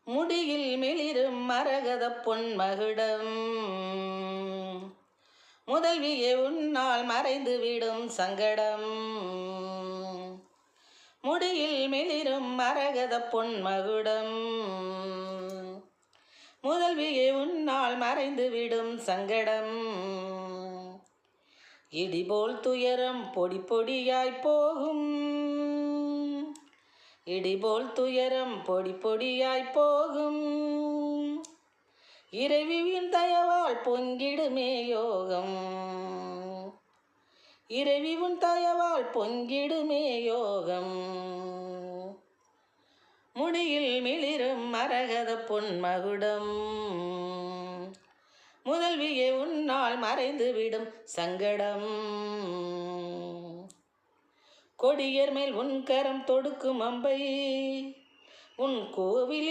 முடியில் மிளிரும் மரகத பொன்மகுடம் முதல்வியே உன்னால் மறைந்து விடும் சங்கடம். முடியில் மிளிரும் மரகத பொன்மகுடம் முதல்வியே உன்னால் மறைந்து விடும் சங்கடம். இடிபோல் துயரம் பொடி பொடியாய் போகும், இடிபோல் துயரம் பொடி பொடியாய் போகும். இறைவியின் தயவால் பொங்கிடுமே யோகம், இறைவின் தயவால் பொங்கிடுமே யோகம். முடியில் மிளிரும் மரகத பொன்மகுடம் முதல்வியே உன்னால் மறைந்து விடும் சங்கடம். கொடியர் மேல் உன் கரம் தொடுக்கும் அம்பை உன் கோவில்